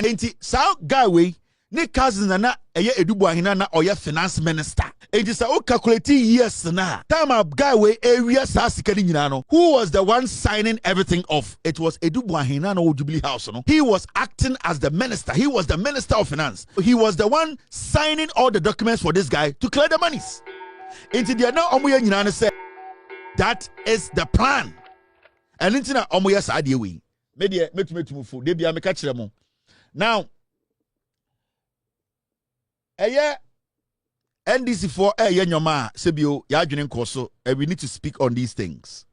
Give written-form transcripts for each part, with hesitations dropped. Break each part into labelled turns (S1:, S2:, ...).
S1: enti sa guy we ne cousin na eye Boahen na oye finance minister. Enti sa o calculate years na time a guy we area sa sika ni nyina no, who was the one signing everything off? It was Boahen na Jubilee House no. He was acting as the minister. He was the minister of finance. He was the one signing all the documents for this guy to clear the monies. Enti dia na omo ye nyina no say that is the plan. And enti na omo ye sa de we. Me de metumetumfo de bia me ka kire mo. Now NDC for nyoma sebio ya adwene nkoso, we need to speak on these things.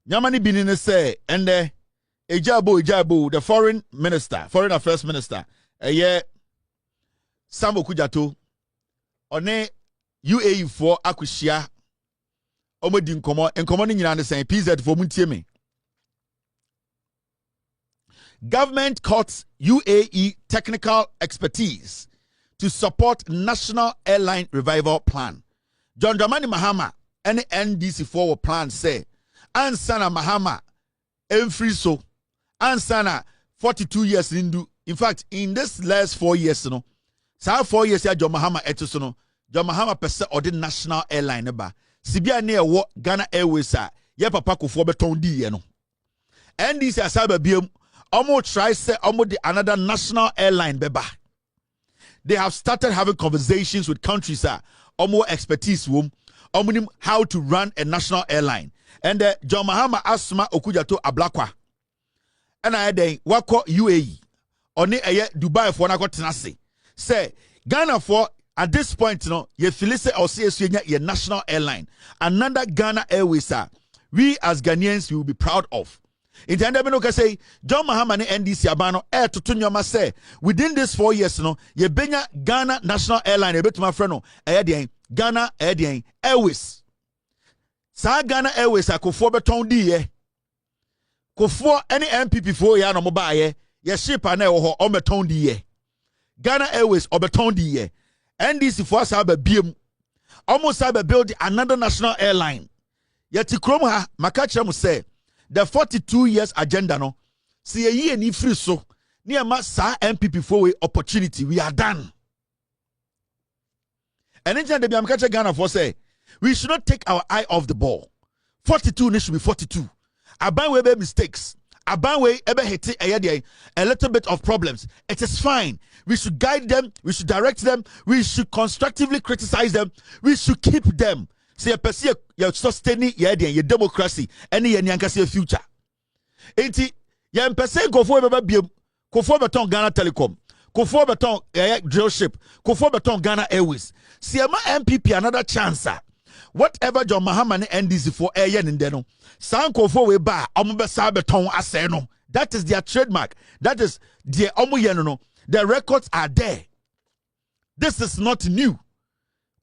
S1: Nyamani binine say and Ejabo the foreign affairs minister Sambo Kujato one UAE for akushia omodi nkomo ni nyina ne say PZ for muntie me. Government cuts UAE technical expertise to support National Airline Revival Plan. John Dramani Mahama and NDC4 plan say Ansana Mahama free so Ansana 42 years into. In fact, in this last 4 years, no, so 4 years ya John Mahama etosono, John Mahama pese or the National Airline ba. Sibia near what Ghana Airways ye papa ko for beton di no. NDC asaba biem omo try say omo the another national airline beba. They have started having conversations with countries omo expertise wom omo how to run a national airline. And John Mahama asma okujato ablakwa. And I dey wako UAE oni Dubai for na go tenase. Say Ghana for at this point ye filise or say ye national airline. Another Ghana Airways we as Ghanaians we will be proud of. In the end, I say John Mahama and NDC abano to nyoma say within these 4 years ye benya Ghana National Airline bit my friend Ghana Airways. Sa Ghana Airways akofo beton di ye. Kofo any MPP for ya no mobile ye ship na ho o beton di ye. Ghana Airways o beton di ye. NDC for sa ba biem. Almost sa ba build another national airline. Yet krom ha makacha mu say the 42 years agenda no see a year ni free so near ma sa MPP for opportunity we are done. And in the Biamkacha Ghana for say we should not take our eye off the ball. 42 ne should be 42. Aban we be mistakes. Aban we ebe hit a little bit of problems. It is fine. We should guide them, we should direct them, we should constructively criticize them, we should keep them. Say a person you sustaining your democracy and your nyankasi future. Enti ya mpese kofo beba biem kofo beton Ghana Telecom kofo beton drill ship kofo beton Ghana Airways. See ma MPP another chance. Whatever John Mahama and NDC for air in no san kofo we ba omo besa beton ase no. That is their trademark. That is their omo yen no. The records are there. This is not new.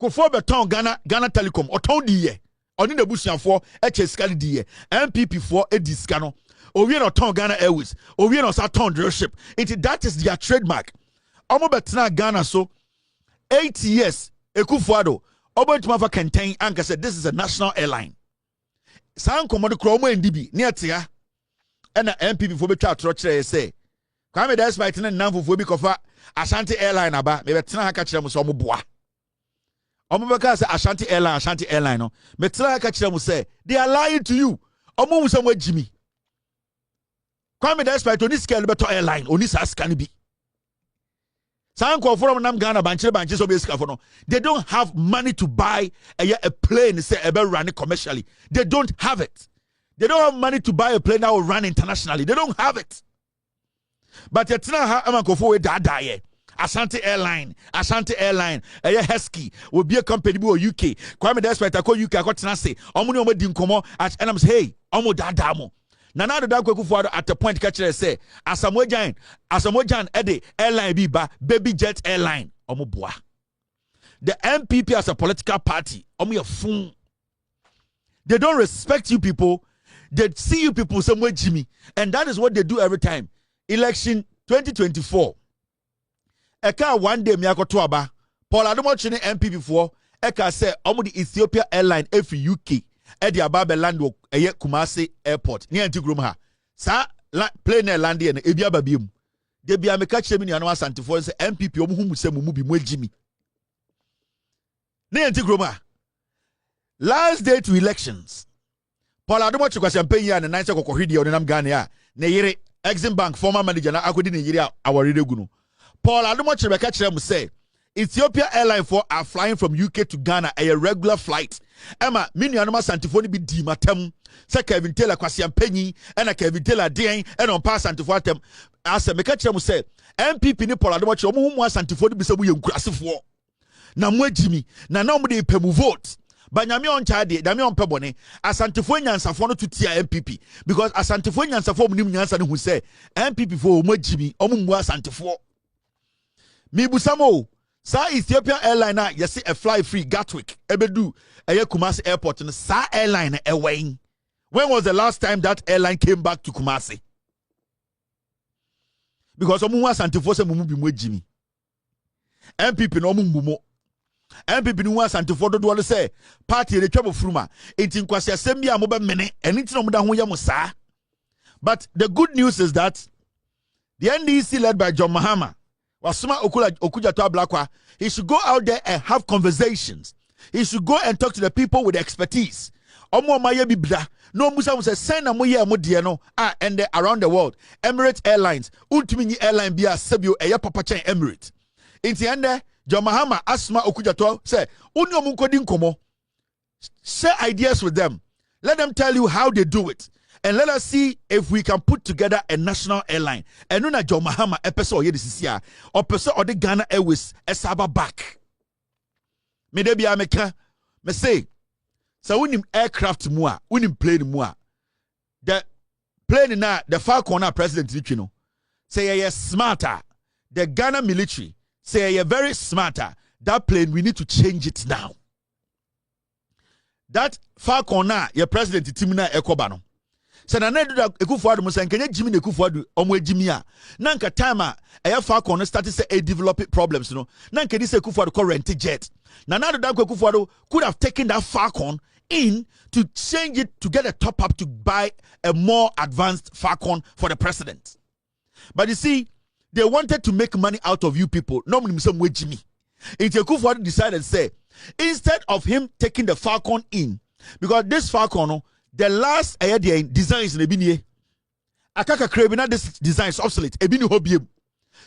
S1: Kofo beton Ghana Telecom oton di ye oni na busuafo eche skali di ye MPP for ediska no owie no ton Ghana Airways owie no sa ton drill ship. That is their trademark. Omo betena Ghana so 8 years Ekufuado obo ntuma fa kenten anka said this is a national airline. San komodo kro omo ndibi ne atia na MPP for betwa atro kire say Kwame despite na namfofo bi kofa Ashanti Airline aba me betena ha ka kire mo so omo boa. Omubaka say Ashanti Airline no. Metra ka kire mu say they are lying to you. Omu musam wa Jimmy. Kwame despite oni scale beto airline oni sa scan bi. Sanko from nam Ghana banche so be scan for no. They don't have money to buy a plane say ebe run commercially. They don't have it. They don't have money to buy a plane that will run internationally. They don't have it. But yetina ha amankofo we da ye. Ashanti Airline, a Husky will be a company in UK. Kwame despite I call UK, I got to say, Omuni Omo Dinkomo, and I'm say, hey, Omo Dadamo. Nana the Dako for at the point catcher say, Asamojan, Eddie, Airline Biba, Baby Jet Airline, Omo Boa. The MPP as a political party, Omo your fool. They don't respect you people. They see you people somewhere, Jimmy. And that is what they do every time. Election 2024. Eka one day miyakoto aba Paul Ademochine MPP for eka say omo the Ethiopia Airline every UK e di aba be land eye Kumasi airport ni antigrum ha sa plane land e na ebi aba biem de bia me ka kire me nuano asantefo say MPP omuhu se mu bi mu agimi ne enti kroma last day to elections Paul Adomo chikwasiam penyi a ne nan se kokohwede o ne nam Ghana a ne yere Exim Bank former manager na akodi ne yere a aworede gu no Paul Adomo chireka kire mu say Ethiopia Airline for are flying from UK to Ghana a regular flight. Emma, Minianoma Santifoni be di matem. Say Kelvin Taylor Kwasiam Penny and a Kelvin Taylor Dien and on pass Santifotem. As a Mekacha say, MPP ni Paul Adomo Chomu Santifoni be so we aggressive war. Na mwe Jimmy, na nobody pemu vote. But Nyami on Chadi, Dami on Pebone, as Santifonia and Safono to tia MPP. Because as Santifonia and Safon Nimyansan who say MPP for mwe Jimmy, Omumwa Santifo. Mibusamo. Sa Ethiopia airline na yesi a fly free Gatwick ebedu eye Kumasi airport and sa airline away. When was the last time that airline came back to Kumasi? Because omu wa santifo se mumu bi mu ejimi. MPP no omu mbumo. MPP no wa santifo dodo le say party dey twabo fruma enti nkwase asem bia mo be mene eni ti no mo da ho yam saa. But the good news is that the NDC led by John Mahama Wasuma Okujato Ablakwa, he should go out there and have conversations. He should go and talk to the people with expertise. Omo maye bibda. No musa say send na moye amodie no and around the world. Emirates Airlines, ultimate airline bia sebio eye papa chen Emirates. Inti ende John Mahama Asuma Okujato say, "Uni omu nkodi nkomo. Share ideas with them. Let them tell you how they do it. And let us see if we can put together a national airline. And no na John Mahama episode here this is here. Or person or the Ghana Airways esaba back. Me de bia meka me say so unim aircraft mua, unim plane mua. The plane na the Falcon na president Richino. Say ye smarter. The Ghana military say ye very smarter. That plane we need to change it now. That Falcon na ye president Timina Ekobano. Sana na do Ekufuado mo say nkenya Jimmy Ekufuado omo ejimi a na nka time a eya Falcon started say a develop problems no na nka this Ekufuado ko rent jet na do Ekufuado could have taken that Falcon in to change it to get a top up to buy a more advanced Falcon for the president. But you see, they wanted to make money out of you people. Normally some way Jimmy. It Ekufuado decided say instead of him taking the Falcon in, because this Falcon the last designs in Ebinie. Akaka Krebina, this design is obsolete. Ebini Hobiem.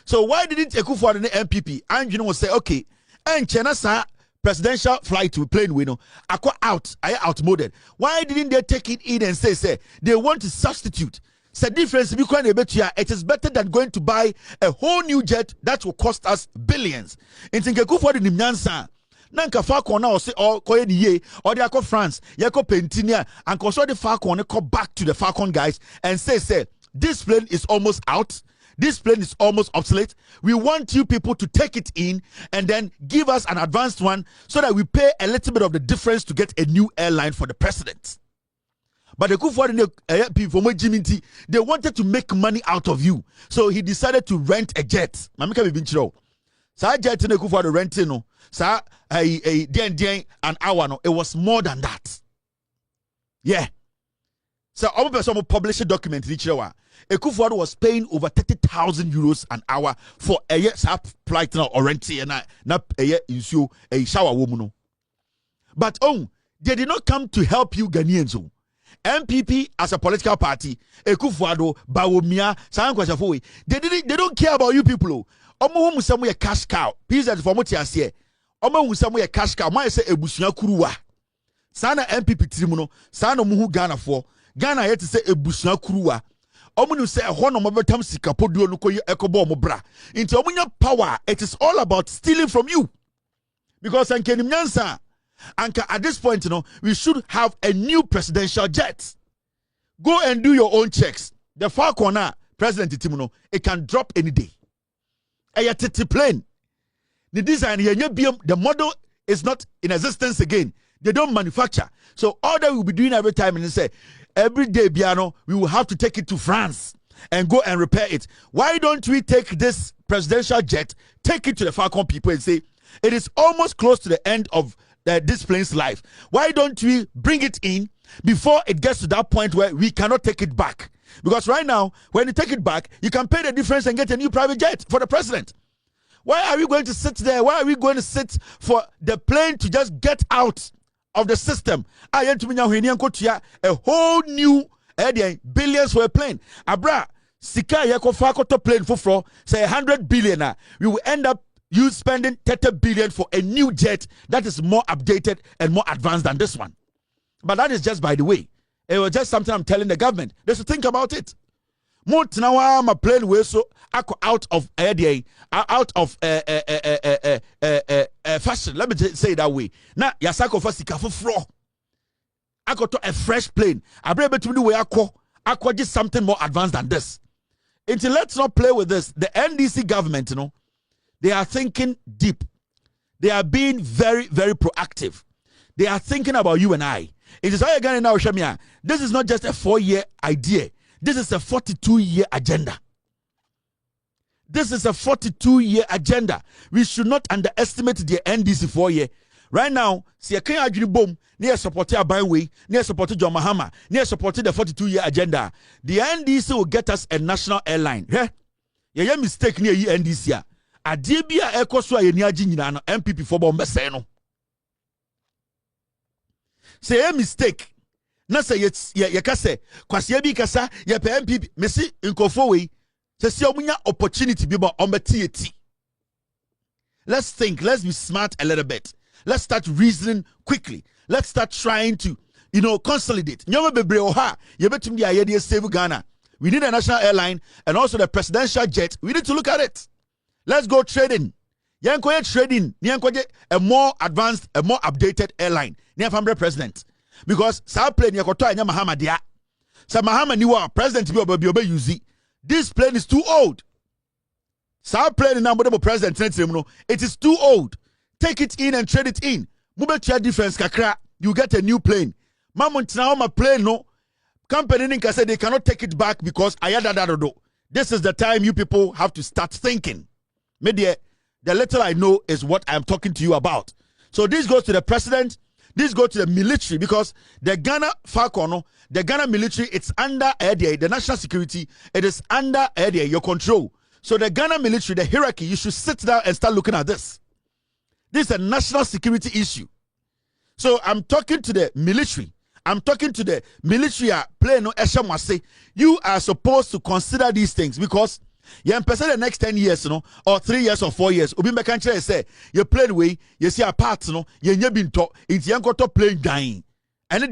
S1: So why didn't Ekufuado the MPP? And you know say, okay, and China sa presidential flight to plane we know. Aqua out, I outmoded. Why didn't they take it in and say they want to substitute? It's a difference between it is better than going to buy a whole new jet that will cost us billions. In Ekufuado ni Nyansa. Nanka Falcon now say or koye di ye or they are France ye ko Pentinia and consider the Falcon go back to the Falcon guys and say this plane is almost out, this plane is almost obsolete. We want you people to take it in and then give us an advanced one so that we pay a little bit of the difference to get a new airline for the president. But the people from Jiminti, they wanted to make money out of you, so he decided to rent a jet. Mamika Bibinchiro. Sa jet in Ekufuado renting no. Sa an hour no. It was more than that. Yeah. So our person published a document Ekufuado was paying over 30,000 euros an hour for a year's flight now or renting and not a year issue a shower woman. But they did not come to help you Ghanaians. MPP as a political party, Ekufuado, Bawumia, Sankwashafoe, they don't care about you people. Omo hu musam ye cash cow. Peace that for moti ase. Omo hu musam ye cash cow. Ma say ebusua kuruwa. Sana MPP tirimu no, sana mu hu Ghana for. Ghana yet say ebusua kuruwa. Omo nu say ho no mobetam sika poduo no koyi ekobo omo bra. Into omo nya power, it is all about stealing from you. Because ankenim nyansa. Anka at this point, we should have a new presidential jet. Go and do your own checks. The Falcon President Timuno, it can drop any day. A plane. The design here, the model is not in existence again. They don't manufacture. So all that we'll be doing every time and say, every day, Biano, we will have to take it to France and go and repair it. Why don't we take this presidential jet, take it to the Falcon people and say, it is almost close to the end of this plane's life. Why don't we bring it in before it gets to that point where we cannot take it back. Because right now, when you take it back, you can pay the difference and get a new private jet for the president. Why are we going to sit there? Why are we going to sit for the plane to just get out of the system? A whole new billions for a plane. Abra, Sika Yakofa plane for say 100 billion. We will end up you spending 30 billion for a new jet that is more updated and more advanced than this one. But that is just by the way. It was just something I'm telling the government. They should think about it. More now I'm a plane way so out of fashion. Let me say it that way. Now Yasako for Sika for floor. I got to a fresh plane. I bring to the way I just something more advanced than this. Until let's not play with this. The NDC government, you know, they are thinking deep. They are being very, very proactive. They are thinking about you and I. It is all again now, Shamia. This is not just a 4-year idea. This is a 42-year agenda. This is a 42-year agenda. We should not underestimate the NDC 4-year. Right now, see a Kenya boom, near supporting a byway, near supporting John Mahama, near supporting the 42-year agenda. The NDC will get us a national airline. Yeah, mistake near you NDC. A DBA Ecoswa Yeniajin MPP for Bombaseno. Say a mistake. Na say ye kase kwase bi kasa ye pe MPP mesi nkofo we say omunya opportunity bi ba ombetieti. Let's think, let's be smart a little bit. Let's start reasoning quickly. Let's start trying to, consolidate. Nyoma bebre oha ye betum dia ye save Ghana. We need a national airline and also the presidential jet. We need to look at it. Let's go trading. Yankoye trading. Yankoye a more advanced, a more updated airline. Nyafambre president. Because sa plane yakoto anya Mahama dia. Sa Mahama niwa president bi obe yuzi. This plane is too old. Sa plane na model president it is too old. Take it in and trade it in. Mube tia difference kakra. You get a new plane. Mamont na ma plane no. Company ninka say they cannot take it back because ayadadado. This is the time you people have to start thinking. Media, the little I know is what I am talking to you about. So this goes to the president. This goes to the military because the Ghana Falcon, the Ghana military, it's under the national security. It is under your control. So the Ghana military, the hierarchy, you should sit down and start looking at this. This is a national security issue. So I'm talking to the military. I'm talking to the military. You are supposed to consider these things because you person the next 10 years, or 3 years or 4 years. Ubi mekanche say you play the way you see a part, you been taught it's young to play dying. And then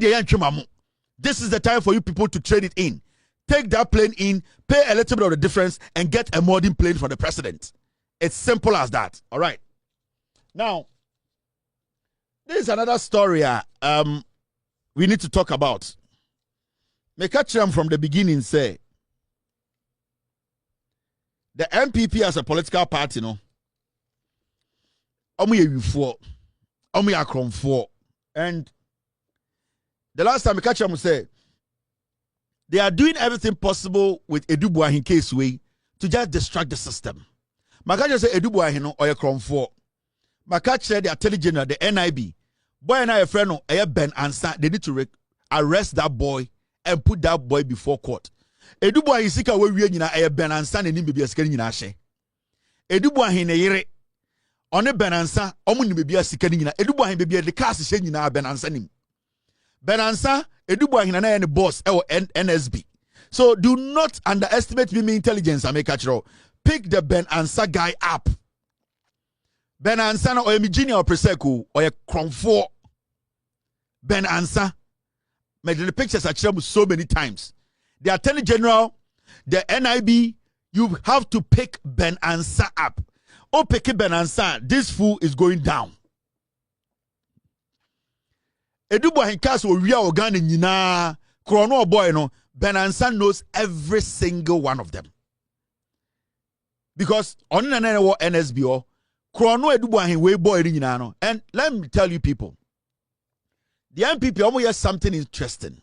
S1: this is the time for you people to trade it in. Take that plane in, pay a little bit of the difference, and get a modern plane for the president. It's simple as that. All right. Now, this is another story we need to talk about. Me catch them from the beginning say the MPP as a political party, and the last time I catch them say they are doing everything possible with Boahen case way to just distract the system. Makacha say Boahen or a cromfo. Makacha the Attorney General, the NIB, boy and I a friend Ben Ansa, they need to arrest that boy and put that boy before court. Boahen sika we nyina e Ben Ansa ne nim bibia sika nyina hye. Boahen ne yere one Ben Ansa omu nim bibia sika nyina. Boahen bibia de cars hye nyina Ben Ansa nim. Ben Ansa Boahen na ne boss e NSB. So do not underestimate me intelligence ameka. Pick the Ben Ansa guy up. Ben Ansa na oyemi junior preseko oye kromfo. Ben Ansa made the pictures actually so many times. The Attorney General, the NIB, you have to pick Ben Ansa up. Oh, pick Ben Ansa, this fool is going down. Boahen cast will real organ in Yina, Chrono boy, Ben Ansa knows every single one of them. Because on an NSBO, Chrono Boahen way boy in Yina. And let me tell you people, the MPP almost has something interesting.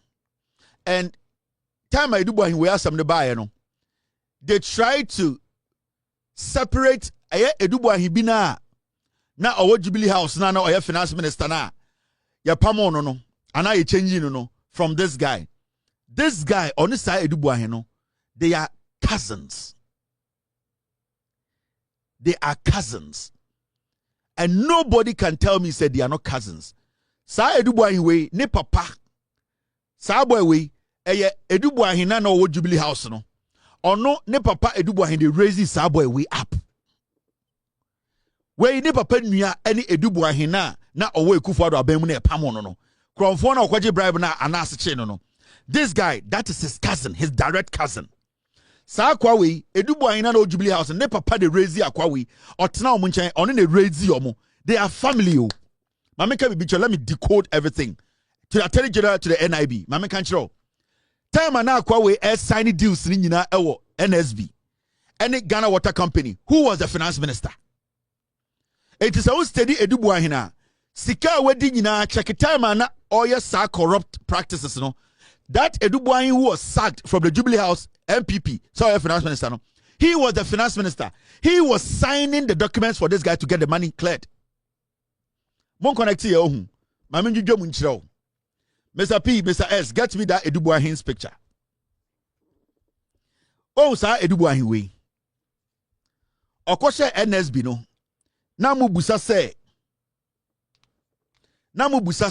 S1: And time I do Boahen we have some to buy, they try to separate Boahen bina na our Jubilee House na or finance minister na ya pamo no ana ye change no from this guy. This guy on the side Edu Boahen, they are cousins. They are cousins. And nobody can tell me say they are not cousins. Sa Edu Boahen we ne papa. Sa boy we Edu Boahen na no Jubilee House no. Or no ne papa Edu Boahen they raise sa boy we up. We ne papa nua any Edu Boahen na owo Ekufuado abemu na epam no no. Kronfo na okwaje bribe na anase che no no. This guy, that is his cousin, his direct cousin. Sa Akwawe, Edu Boahen na Jubilee House, ne papa de raise Akwawe, or tena omo nchen, oni ne raise omo. They are family o. Mama can be let me decode everything. To the Attorney General, to the NIB. Mama can show. Time na Akwawe signing deals ni nyina ewo NSB. Any Ghana Water Company. Who was the finance minister? It is a steady Edu Boahen na. Sika wedi nyina check time na oya sa corrupt practices no. That Edu Boahen who was sacked from the Jubilee House MPP, sorry, finance minister, no, he was the finance minister. He was signing the documents for this guy to get the money cleared. Mon connect here, Mr. P, Mr. S, get me that Edu Boahen's picture. Oh, sir, Edu Boahen way. Okoshe NSB no. Namu busa se. Namu busa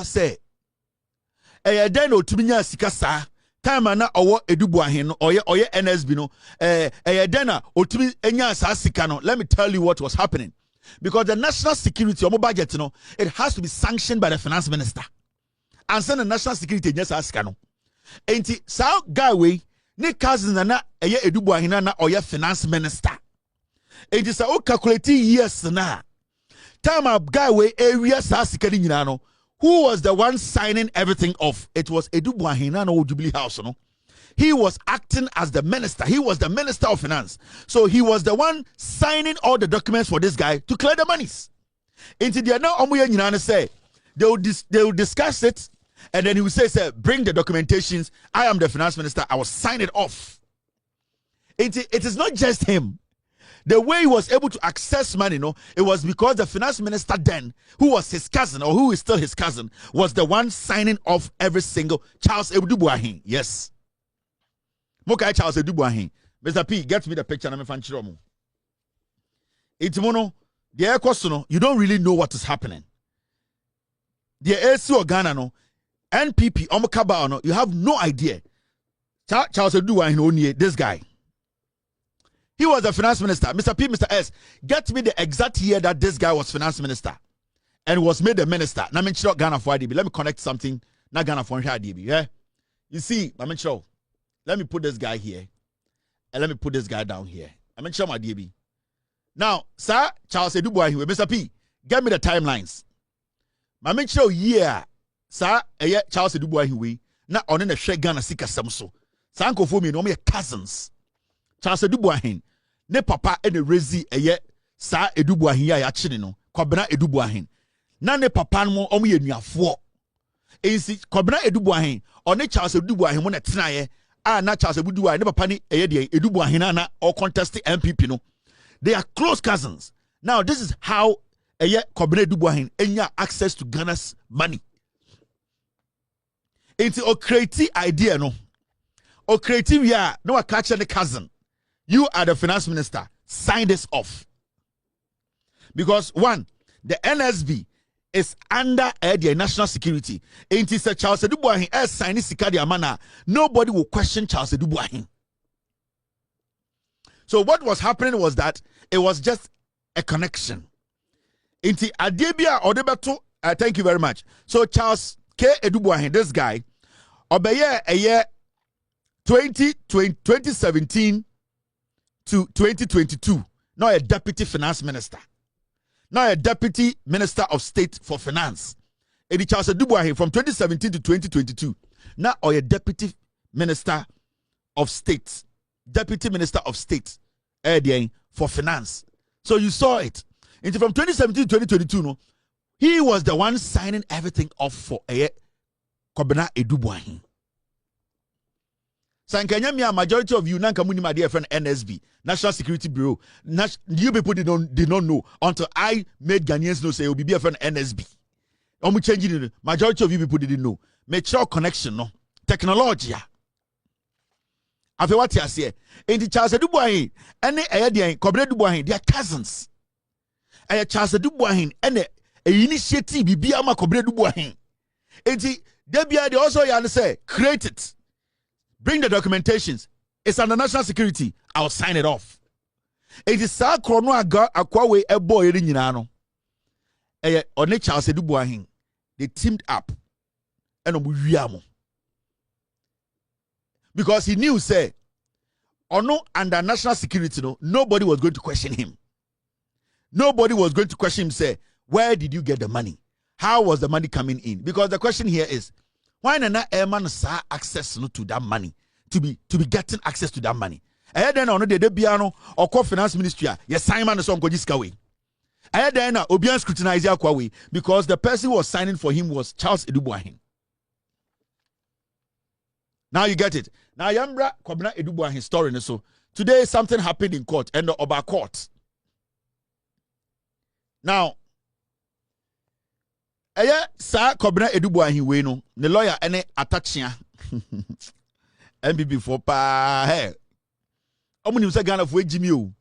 S1: se. Den otumi nya sika saa time na owo Edu Boahen no oye NSB no den na otumi nya saa sika no. Let me tell you what was happening, because the national security omo budget no, it has to be sanctioned by the finance minister, and send the national security nya saa sika no. Enti saa guy we ne cousin na Edu Boahen na oye finance minister. Enti sa o calculate years na time a guy we area saa sika ni nyina no. Who was the one signing everything off? It was Edu Boahen na Jubilee House, no? He was acting as the minister. He was the minister of finance. So he was the one signing all the documents for this guy to clear the monies. Into the now omuye say they will discuss it, and then he will say, bring the documentations. I am the finance minister. I will sign it off. It is not just him. The way he was able to access money, no, it was because the finance minister then, who was his cousin, or who is still his cousin, was the one signing off every single Charles Edu Boahen. Yes. Mokai Charles Edu Boahen. Mr. P, get me the picture. I'm fan chiromo. Itimono, the air no, you don't really know what is happening. The AC or Ghana, no, NPP, Omokaba, no, you have no idea. Charles Edu Boahen only this guy. He was the finance minister. Mr. P, Mr. S, get me the exact year that this guy was finance minister and was made the minister. Now, I'm sure Ghana for IDB. Let me connect something. Not Ghana for IDB. Yeah. You see, I'm sure. Let me put this guy here, and let me put this guy down here. I'm sure my DB. Now, sir, Charles Edu Boahen, Mr. P, get me the timelines. I'm sure year, sir, Charles Edu Boahen, not on the share Ghana Sika Samso. Sanko for me, no me cousins. Charles Edu Boahen ne papa e ne rezi eye sa Edu Boahen ya chine no Kwabena Edu Boahen na ne papa no omo ye nuafo ensi Kwabena Edu Boahen one Charles Edu Boahen mo na tenaye a na Charles Edu Boahen ne papa ni eye de Edu Boahen na or contest MPP no. They are close cousins. Now this is how eye Kwabena Edu Boahen enya access to Ghana's money. It's a creative idea no. O creative ya no catch the cousin. You are the finance minister. Sign this off. Because one, the NSB is under the national security. And it said Charles Edu Boahen as signing Sikadi Amana. Nobody will question Charles Edu Boahen. So what was happening was that it was just a connection. Inti Adebia Odebato, thank you very much. So Charles K. Edu Boahen, this guy, obeye a year 2017 to 2022, now a deputy finance minister, now a deputy minister of state for finance. Eddie Charles Edu Boahen from 2017 to 2022, now a deputy minister of state, for finance. So you saw it. And from 2017 to 2022, no, he was the one signing everything off for Kwabena Edu Boahen. Sankanyamia, majority of you nankamuni my dear friend NSB, National Security Bureau. You people did not know until I made Ghanaians know say it will be a friend NSB. changing it. Majority of you people didn't know. Mature connection, no technology. After what you say, in the Charles Dubois, and the Cobre Dubois, they are cousins. Charles Dubois, and a initiative, Bibiama Cobre Dubois. And they also say, create it, bring the documentations. It's under national security. I'll sign it off. It is sa chrono akwawe a boy in Yinano. On Charles Dubois, they teamed up and because he knew, say, or no, under national security, no, nobody was going to question him. Nobody was going to question him, say, where did you get the money? How was the money coming in? Because the question here is, why not airman sa access to that money? To be getting access to that money. And then on the piano or co finance ministry, yes, Simon is on Gojiskawe. And then Obian scrutinize Yakwawe because the person who was signing for him was Charles Edubuahin. Now you get it. Now Yambra Kwabena Edubuahin story. So today something happened in court and the Oba court. Now, sa Kwabena Edubuahin we no the lawyer ene attachia. MBB for pa hey. Omunim se Ghana for Jimmy o.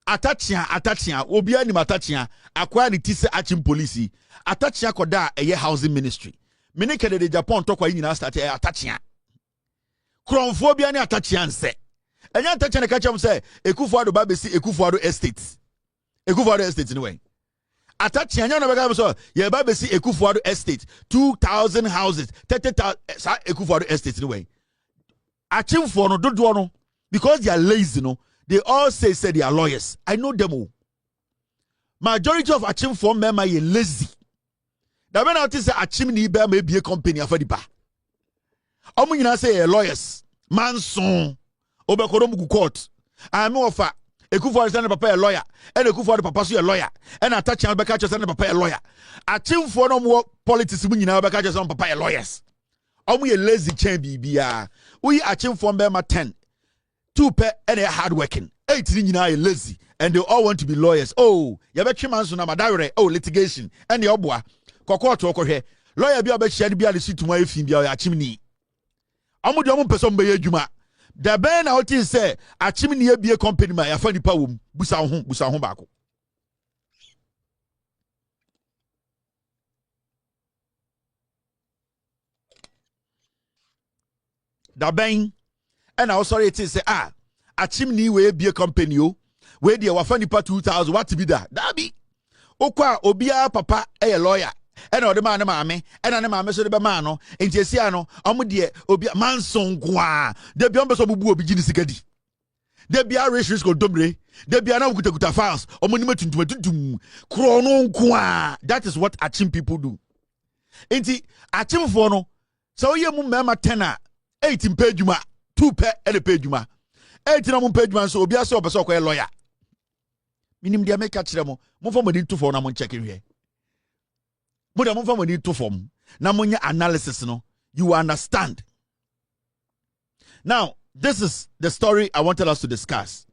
S1: Attachia obi ani attachia akwa ni tise achim police. Attachia koda eye housing ministry. Mene kede de Japan to kwa nyina start attachia. Kronphobia ni attachia nse. Enya attachia ne kacha say Ekufuado ba besi Ekufuado estate. Ekufuado estate anyway. Attachia nya no be ga so ye ba besi Ekufuado estate 2,000 houses 30,000 sa Ekufuado estate anyway. Achim for no dodo no because they are lazy no they all say they are lawyers. I know them all. Majority of Achim for men are lazy. That when I say Achim ni be may be a company after the bar. Omu nyina say lawyers. Manson. Obekodomu court. I am offer. Ekufuado send papa a lawyer. And Ekufuado papa so a lawyer. And attach Albeka send papa a lawyer. Achim for no more politics mun nyina Albeka send papa a lawyers. Omu ye lazy chain bibia. We Achim for Bema 10. 2 pe and they are hardworking. 8 nyina lazy. And they all want to be lawyers. Oh, yabetwe manso na madawre. Oh, litigation. And the obwa. Kokot woko he. Lawyer bi obehye bi alisi tuma efin bi Achim ni. Amudi omu person be adwuma. The ben out is say Achim ni be company ma ya fa nipa wom. Busa ho baako. The ben and I sorry it is say Achim ni we be a company o we dey wafa nipa 2,000 what be that be okwa obia papa a lawyer and the man maame and na maame so de be man no enti esia no omo de obia manson kwa de bia mbe so bubu obi gini sikadi de bia risk go domre de bia na kutakuta files omo ni matuntum kro no kwa. That is what Achim people do. Enti Achim for no so ye mu mema 10 18 page juma 2 pe and page juma 18 on page juma so obi ase obeso kwa lawyer minim dia make kire mo for money to for na mo check here mo dia mo for money to form na mo nya analysis no you understand. Now this is the story I wanted us to discuss.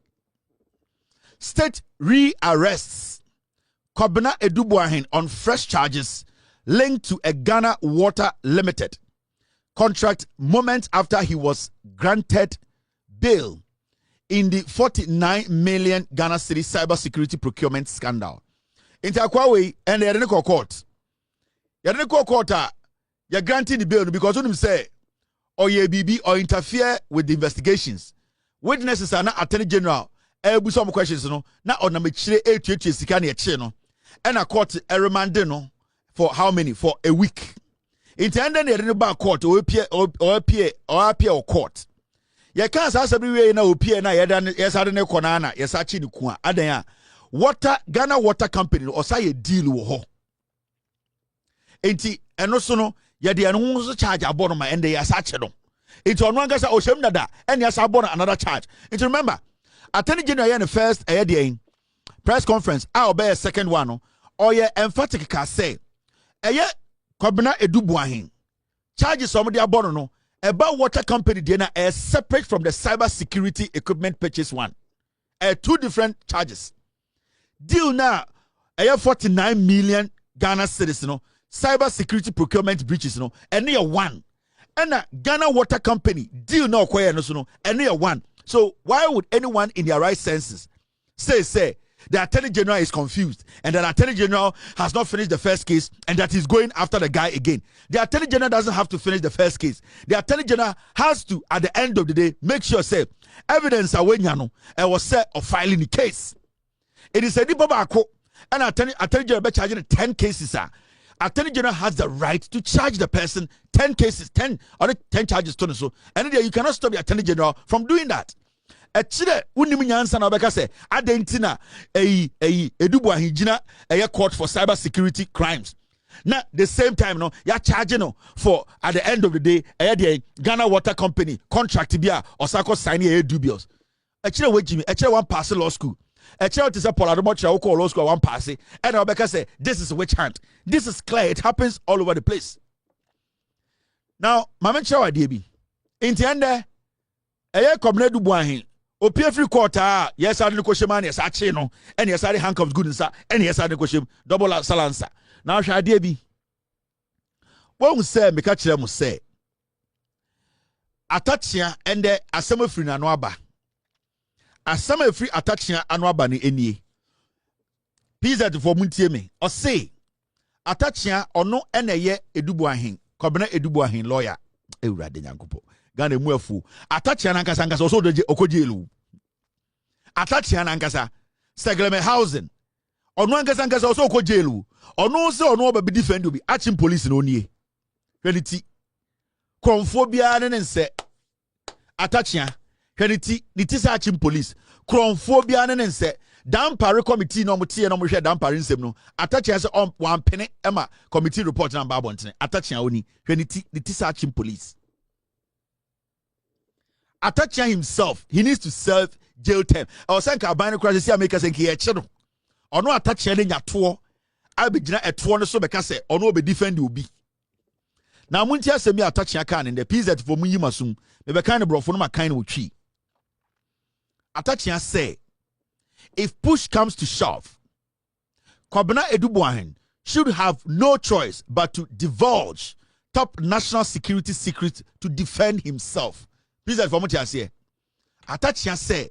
S1: State rearrests Kwabena Edubuahin on fresh charges linked to a Ghana Water Limited contract moments after he was granted bail in the 49 million Ghana city cybersecurity procurement scandal. In Takwawe and the Reneko court. Reneko court you're granting the bail because when you say or ye BB or interfere with the investigations. Witnesses are not Attorney General. Some questions no na on na mechire 8 sika na eche no and a court remand no for how many for a week. Intended the back court or appear court. Ye can't ask everywhere na opie na yedan yesade ne konana yesachi ni ku adan water Ghana Water Company or say a deal wo ho. Enti eno so no ye de eno so charge abono ma ende yesachi no. Enti ono angasa oshem nada and yesa abono another charge. Enti remember Attorney General the first press conference I'll be a second one or ye emphatic ka say Kwabena Edubuahin charges somebody abono no about water company DNA is separate from the cyber security equipment purchase one. 2 different charges. Deal now 49 million Ghana cedis no cyber security procurement breaches no and near one. And Ghana Water Company deal no acquire no and near one. So why would anyone in their right senses say the Attorney General is confused and the Attorney General has not finished the first case and that he's going after the guy again? The Attorney General doesn't have to finish the first case. The Attorney General has to, at the end of the day, make sure say evidence awenyano and was set of filing the case. It is a deeper bako and Attorney General be charging 10 cases. Attorney General has the right to charge the person 10 cases, 10 charges to so. And you cannot stop the Attorney General from doing that. Echire unimi nyansa na obeka se adentina edubu ahijina court for cyber security crimes. Now the same time no ya charge no for at the end of the day the Ghana Water Company contract bia osako sign dubious. Echire wejimi echire one pass law school. Echire to say Paul Adomocha call law school one pass and obeka say this is witch hunt. This is clear. It happens all over the place. Now mama chawa debi inti ende komne dubu ahin Opie free quarter, yes, I didn't question man, yes, I chino, and yes, I handcuffs good inside, and yes, I didn't question double salansa. Now, shall I be? What we say, me catch them say, Atachia and the Asama free Nanwaba. Asama free Atachia Anwaba ni any. Pizza for Muntieme, or say, Atachia or no ene edubuahin, Kobina edubuahin lawyer, Eura de Yankupo. Gane muefu atachia nankasa nkasa also de okojelu atachia nankasa segleme housing onu ankasa nkasa also okojelu onu se onu oba bi defend obi achim police no nie hweniti kronphobia ne nse atachia hweniti niti sa achim police kronphobia ne nse dampare committee no motie no mo hwe dampare nsem no atachia se on one pene ema committee report na ba bontene atachia oni hweniti niti sa achim police. Attaching himself, he needs to serve jail term. I was saying, Kabine Crashes, I make us think here, channel. Or no attaching in your tour. I'll be at 200 so because or no be defend you be. Now, Muntia send me attaching a can in the piece that for me, masum, maybe kind of bro for my kind of tree. Attaching say, if push comes to shove, Kobina Edubuahen should have no choice but to divulge top national security secrets to defend himself. Please inform me here. Atachia say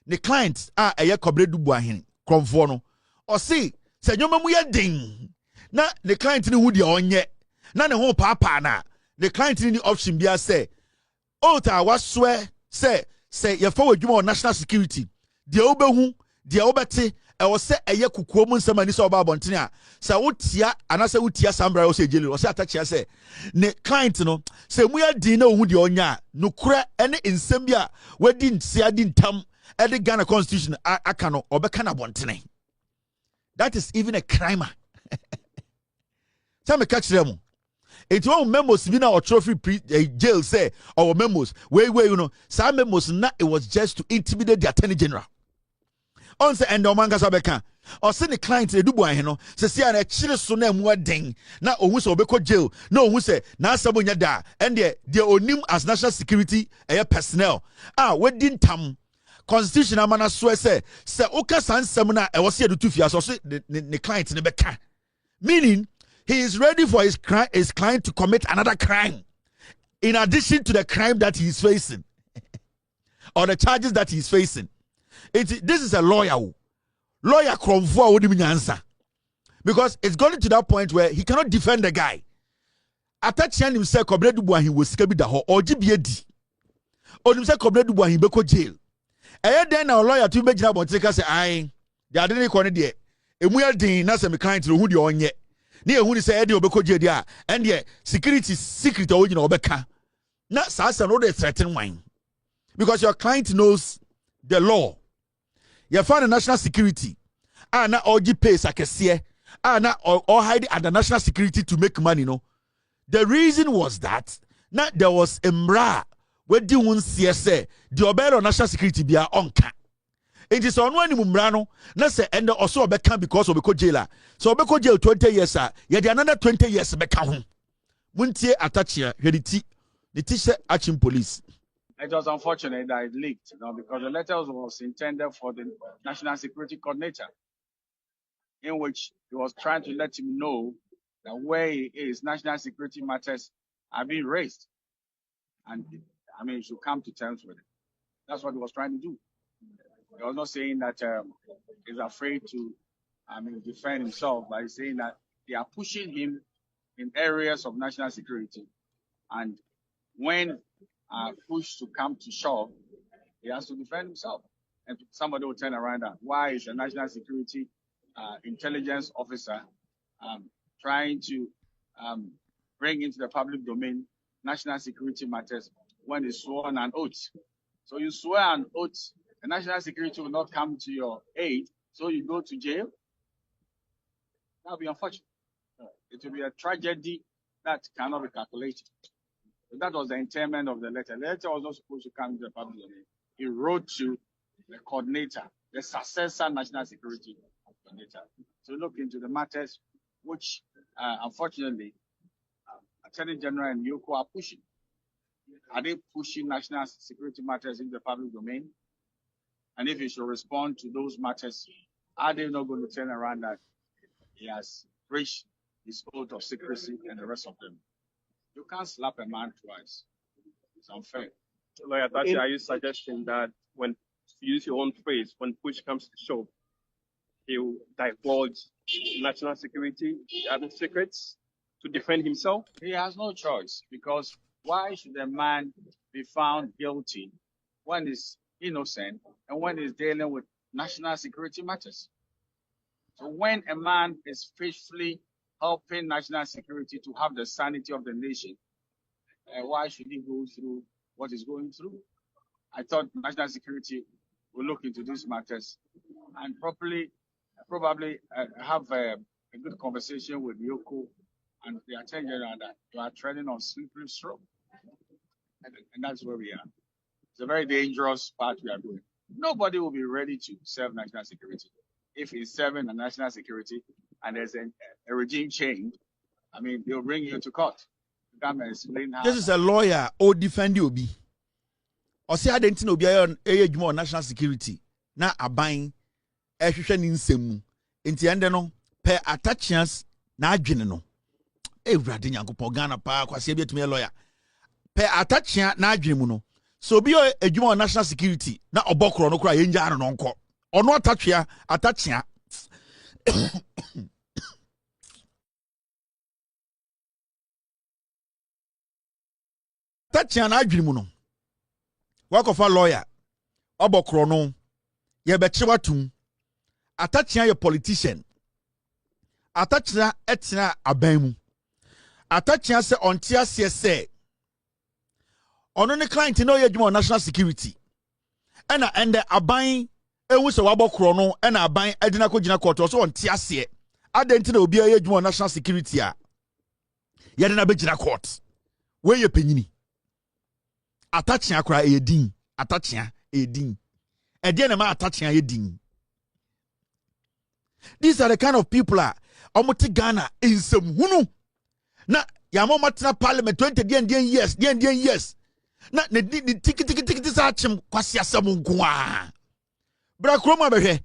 S1: the client eye Kobina Edubuahen kromfo no or say nyoma mu ye ding na the client ni hu de onye na ne ho papa na the client ni option bia say ota waswe say ye for adwuma on national security de obehu de obete e wo se eye kukuo mu nsema ni so oba abontene a se wotia anase wotia sambra wo se jeli wo se atachia say ne client no se mu ya din na ohu de onya no kura ene nsem bia wadi ntia di ntam e de Ghana constitution aka no obeka na abontene. That is even a crime. Tell me catch them. It won't memos be now or trophy jail say or memos. Wait, you know, some memos not it was just to intimidate the Attorney General. On the end of manga sabeka or send the client to do boy, no, say an a chile sonem wedding. Now, who's obeko jail. No, who say now sabunya da and the onim as national security personnel. Wedding tam. Constitution amana swear say oka san semina e was here to tufia so the client in the beka, meaning he is ready for his client to commit another crime in addition to the crime that he is facing or the charges that he is facing. This is a lawyer kromfo wodi nyansa, because it's going to that point where he cannot defend the guy. Atachian himself Kobina Edubuahen was sika bi da ho or gibiedi onim say Kobina Edubuahen beko jail. Then now lawyer to make up on take us say they didn't corner there. A mere thing, not some client to who you on yet. Near who say Eddie Obeko Jedia, and yet security secret or you know Obeka. Not Sasa no they threaten wine. Because your client knows the law. You find a national security. Not all you pay Sakesie. Not all hide under national security to make money, no. The reason was that not there was a mra. Where do you say the obero national security be onka? It is on one mumrano, not say and also become because of Beko jailer. So Beko jail 20 years, yet another 20 years become. Muntie attachia, heredity, the teacher aching police.
S2: It was unfortunate that it leaked, because the letter was intended for the national security coordinator, in which he was trying to let him know that where he is, national security matters are being raised. And I mean, he should come to terms with it. That's what he was trying to do. He was not saying that he's afraid to, defend himself, but he's saying that they are pushing him in areas of national security. And when pushed to come to shove, he has to defend himself. And somebody will turn around and why is a national security intelligence officer trying to bring into the public domain national security matters when he's sworn an oath? So you swear an oath, the national security will not come to your aid, so you go to jail. That will be unfortunate. It will be a tragedy that cannot be calculated. So that was the intent of the letter. The letter was not supposed to come to the public domain. He wrote to the coordinator, the successor national security coordinator, to look into the matters which, unfortunately, Attorney General and Yoko are pushing. Are they pushing national security matters in the public domain? And if he should respond to those matters, are they not going to turn around that he has breached his oath of secrecy and the rest of them? You can't slap a man twice. It's unfair.
S3: Lawyer Tachi, are you suggesting that when you use your own phrase, when push comes to shove, he will divulge national security secrets to defend himself?
S2: He has no choice, because why should a man be found guilty when he's innocent and when he's dealing with national security matters? So when a man is faithfully helping national security to have the sanity of the nation, why should he go through what he's going through? I thought national security will look into these matters and probably have a good conversation with Yoko and the Attorney General that you are treading on slippery slope. And that's where we are. It's a very dangerous path we are doing. Nobody will be ready to serve national security. If he's serving the national security and there's a regime change, I mean, they'll bring you to court. You come and explain how.
S1: This is a lawyer or defend you be. Or say I didn't know be on national security. Na abain ehwehwe ni nsemu. Enti ende no per attachments na adwene no. Ewurade Nyankopon Ghana pa kwase bi etumi lawyer. Per attachment na adwene mu no. So be adwuma on national security na obokro no kra yenja no nko. Ono attachment attachment na adwene mu no. Wakofa lawyer obokro no ye beche watum attachment your politician attachment etina aban mu attachment se ontia se ono ne client no ye dwuma national security ena ende aban ewu se wabokro no ena aban edina ko gina court so ontia se adenti na obi ye dwuma national security a ye de na be gina court we ye panyini attachment akra edin attachment edin ede na ma attachment edin. These are the kind of people omote Ghana in some hunu na yamo matna parliament 20 years na ne tiki sa chim kwasi asam nkoa bra kroma behwe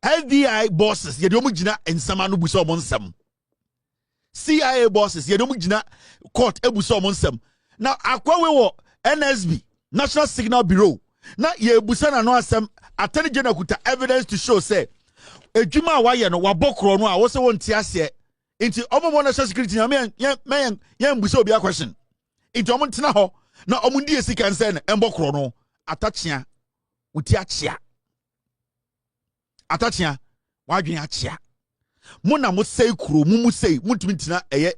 S1: FBI bosses ye de omu gina ensama no buso omo nsam CIA bosses ye de omu gina court ebuso omo nsam na akwawe wo NSB National Signal Bureau na ye ebusa na no asam Attorney General kuta evidence to show say ejuma waye no wabokro no a wo se wonti ase nti omo national security na me mbuso obi a question nti omo ntena ho na omo ndi esika nse na embokro no atachia uti achia atachia wadwen achia mo na mo sei kuro mu sei mutumi ntina eye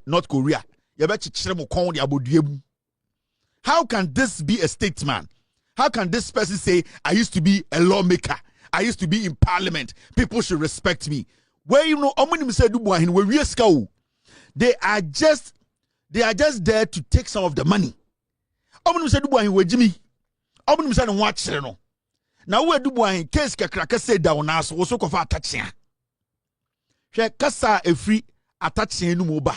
S1: North Korea ye be chichire mo kon de aboduabu. How can this be a statesman? How can this person say I used to be a lawmaker? I used to be in parliament. People should respect me. Where you know, they are just there to take some of the money. Now we do case kakraka say down now so also kofa attaching. She kasa a free attaching no moba.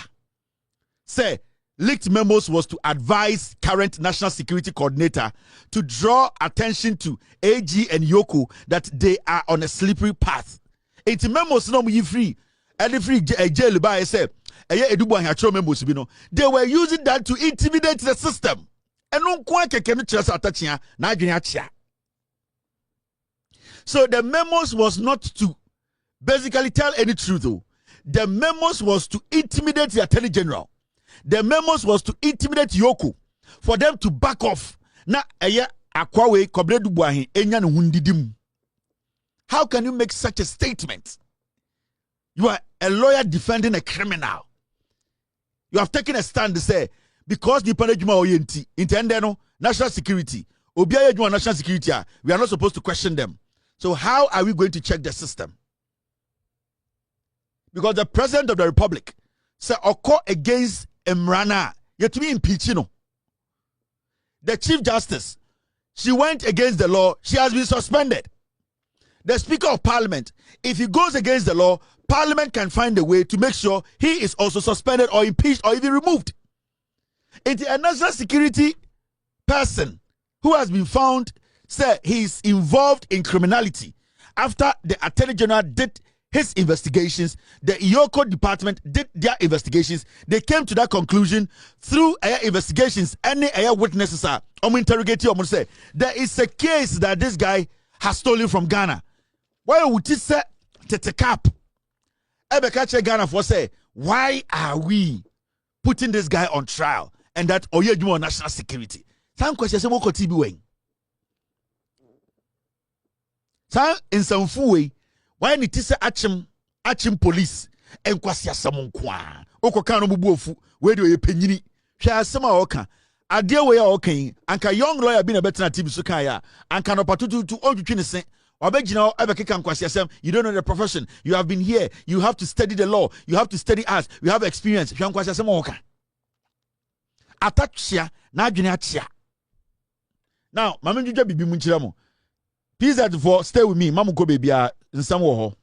S1: Say leaked memos was to advise current national security coordinator to draw attention to AG and Yoko that they are on a slippery path. It's memos no free. And free jail by say Edu Boahen Rearrested members bi no, they were using that to intimidate the system. Eno nko akeke no kyerɛ sɛ atachia na adwene akyea. So the memos was not to basically tell any truth though. The memos was to intimidate the Attorney General. The memos was to intimidate Yoko for them to back off. Na eye akwawe Kobredu Boahen enya ne hundidim. How can you make such a statement? You are a lawyer defending a criminal. You have taken a stand to say because the Panajuma Oyenti intended no national security, Obiaya national security, we are not supposed to question them. So how are we going to check the system? Because the President of the Republic said occur against Emrana, yet to be impeached. The Chief Justice, she went against the law, she has been suspended. The Speaker of Parliament, if he goes against the law, Parliament can find a way to make sure he is also suspended or impeached or even removed. It's a national security person who has been found, say he's involved in criminality. After the Attorney General did his investigations, the Yoko department did their investigations. They came to that conclusion through investigations. Any witnesses are interrogating say there is a case that this guy has stolen from Ghana. Why would you say Tetekap? Ebekache Ghana for say, why are we putting this guy on trial? And that Oyejumo national security. Some questions say what could he be doing? Some in some way, why need to say achim police and kwasia samon kwa. Oko kano bubuofu, where do you penini? Share some oka. A dear way okay, anka young lawyer been a better team sukaya, and can opportunity to all you say. You don't know the profession. You have been here. You have to study the law. You have to study us. You have experience. Now, Mama Juja Bibi Munchiramo. Please for stay with me. Mamu go baby in some war.